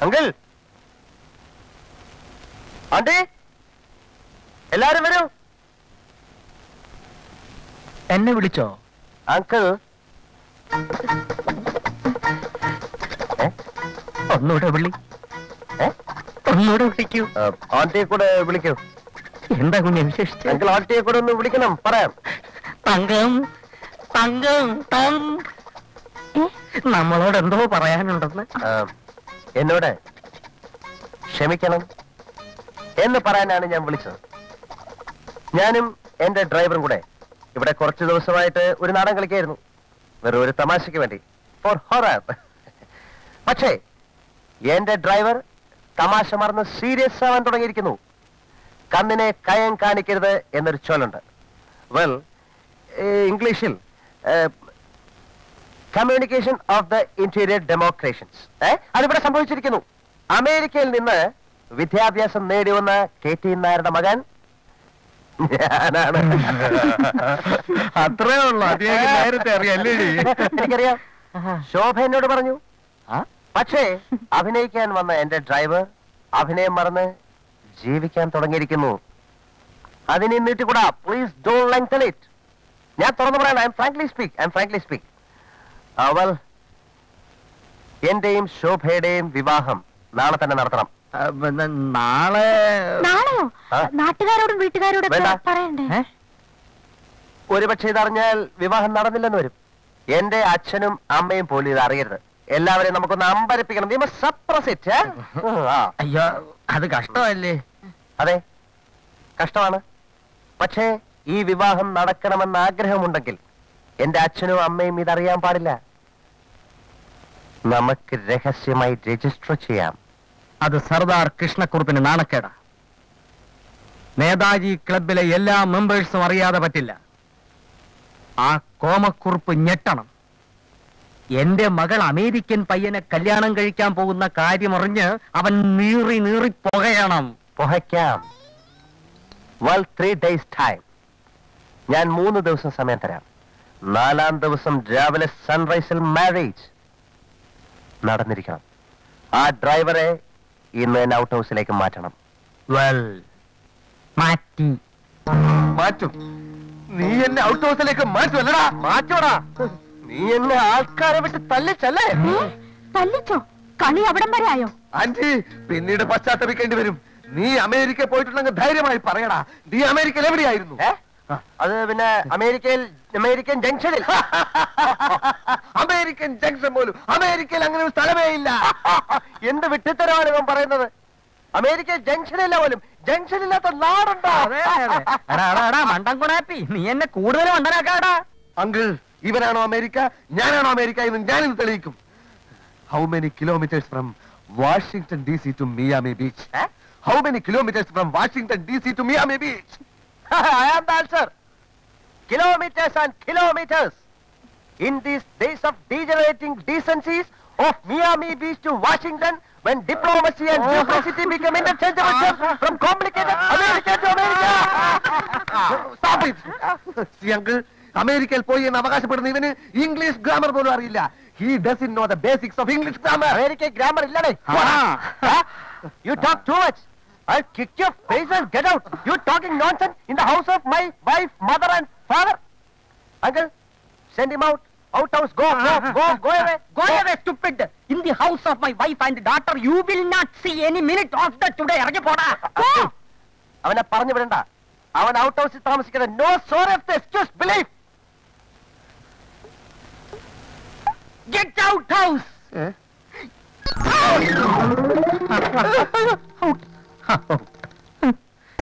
Uncle, anti, എല്ലാരും വരൂ. എന്നെ വിളിച്ചോ? അങ്കിൾ, ഒന്നുകൂടെ വിളി. ഒന്നുകൂടെ വിളിക്കൂ. ആന്റിയെ കൂടെ വിളിക്കൂ. എന്താ കുഞ്ഞെ വിശേഷിച്ച്? അങ്കിൾ, ആന്റിയെ കൂടെ ഒന്ന് വിളിക്കണം, പറയാം. തങ്കം, തങ്കം, നമ്മളോട് എന്തോ പറയാനുണ്ടെന്ന്. എന്നോട് ക്ഷമിക്കണം എന്ന് പറയാനാണ് ഞാൻ വിളിച്ചത്. ഞാനും എന്റെ ഡ്രൈവറും കൂടെ ഇവിടെ കുറച്ച് ദിവസമായിട്ട് ഒരു നാടൻ കളിക്കായിരുന്നു, വെറും ഒരു തമാശയ്ക്ക് വേണ്ടി, ഫോർ ഹൊറർ. പക്ഷേ എന്റെ ഡ്രൈവർ തമാശ മറന്ന് സീരിയസ് ആവാൻ തുടങ്ങിയിരിക്കുന്നു. കണ്ണിനെ കയം കാണിക്കരുത് എന്നൊരു ചൊല്ലുണ്ട്. വെൽ, ഇംഗ്ലീഷിൽ കമ്മ്യൂണിക്കേഷൻ ഓഫ് ദ ഇന്റീരിയർ ഡെമോക്രേഷൻസ് അതിവിടെ സംഭവിച്ചിരിക്കുന്നു. അമേരിക്കയിൽ നിന്ന് വിദ്യാഭ്യാസം നേടി വന്ന KT നായരുടെ മകൻ ഞാനാണ്. അത്രേ ഉള്ളൂ. നേരത്തെ അറിയാല്ലേ? എനിക്കറിയാം. ശോഭ എന്നോട് പറഞ്ഞു. പക്ഷേ അഭിനയിക്കാൻ വന്ന എന്റെ ഡ്രൈവർ അഭിനയം മറന്ന് ജീവിക്കാൻ തുടങ്ങിയിരിക്കുന്നു. അതിനെ നീട്ടിക്കൂടാ. Please don't lengthen it. ഞാൻ തുറന്നു പറയണം. I am frankly speak. അവൾ എന്റെയും ശോഭയുടെയും വിവാഹം നാളെ തന്നെ നടത്തണം. നാളെയോ? നാട്ടുകാരോടും വീട്ടുകാരോടും പറയണ്ടേ? ഒരുപക്ഷെ ഇതറിഞ്ഞാൽ വിവാഹം നടന്നില്ലെന്ന് വരും. എന്റെ അച്ഛനും അമ്മയും പോലും ഇത് അറിയരുത്. എല്ലാവരെയും നമുക്കൊന്ന് അമ്പരപ്പിക്കണം. അയ്യോ, അത് കഷ്ടമല്ലേ? അതെ, കഷ്ടമാണ്. പക്ഷേ ഈ വിവാഹം നടക്കണമെന്ന് ആഗ്രഹമുണ്ടെങ്കിൽ എന്റെ അച്ഛനും അമ്മയും ഇതറിയാൻ പാടില്ല. നമുക്ക് രഹസ്യമായി രജിസ്റ്റർ ചെയ്യാം. അത് സർദാർ കൃഷ്ണക്കുറുപ്പിന് നാണക്കേട. നേതാജി ക്ലബിലെ എല്ലാ മെമ്പേഴ്സും അറിയാതെ പറ്റില്ല. ആ കോമക്കുറുപ്പ് ഞെട്ടണം. എന്റെ മകൾ അമേരിക്കൻ പയ്യനെ കല്യാണം കഴിക്കാൻ പോകുന്ന കാര്യമറിഞ്ഞ് അവൻ നീറി പുകയണം. പുകയ്ക്കാം. 3 days ടൈം. ഞാൻ 3 ദിവസം സമയം തരാം. 4-ാം ദിവസം രാവിലെ സൺറൈസിൽ മാരേജ് നടന്നിരിക്കണം. ആ ഡ്രൈവറെ ഇന്ന് എന്നെ ഔട്ട് ഹൗസിലേക്ക് മാറ്റണം. മാറ്റും. നീ എന്നെ ഔട്ട് ഹൗസിലേക്ക് മാറ്റുമല്ലടാ? മാറ്റോടാ. നീ എന്നെ ആൾക്കാരെ വിട്ട് തല്ലിച്ചല്ലേ? തല്ലിച്ചോ? കളി അവിടം വരെ ആയോ? ആന്റി, പിന്നീട് പശ്ചാത്തപിക്കേണ്ടി വരും. നീ അമേരിക്ക പോയിട്ടുണ്ടെങ്കിൽ ധൈര്യമായി പറയടാ. നീ അമേരിക്കയിൽ എവിടെയായിരുന്നു? അത് പിന്നെ അമേരിക്കൻ ജംഗ്ഷനിൽ. അമേരിക്കൻ ജംഗ്ഷൻ പോലും അമേരിക്കയിൽ അങ്ങനെ ഒരു സ്ഥലമേ ഇല്ല. എന്ത് വിട്ടിത്തരമാണ് ഇവൻ പറയുന്നത്? അമേരിക്ക ജംഗ്ഷനില്ല പോലും. ജംഗ്ഷനില്ലാത്ത നാടുണ്ടോ? മണ്ടൻ കുണാപ്പി, നീ എന്നെ കൂടുതൽ മണ്ടനാക്കാടാ. അങ്കിൾ, ഇവനാണോ അമേരിക്ക, ഞാനാണോ അമേരിക്ക എന്ന് ഞാനിത് തെളിയിക്കും. How many kilometres from Washington DC to Miami Beach? How many kilometers from Washington DC to Miami Beach? I am the answer. Kilometers and kilometers. In these days of degenerating decencies of Miami Beach to Washington, when diplomacy and duplicity become interchangeable terms from complicated America to America. Stop it. See, uncle, അമേരിക്കയിൽ പോയി എന്ന് അവകാശപ്പെടുന്ന ഇവന് English grammar പോലും അറിയില്ല. He doesn't know the basics of English grammar. American grammar illade. You talk too much. I'll kick your face and get out. You talking nonsense in the house of my wife, mother and father. Uncle, send him out. Out house. Go away. Go away, stupid. In the house of my wife and daughter, you will not see any minute of the today. ഇറങ്ങി പോടാ. അവനെ പറഞ്ഞു വിടണ്ട. അവൻ out ഹൗസിൽ താമസിക്കുന്നത്. No sorry of the excuse, believe. Get out house. Out.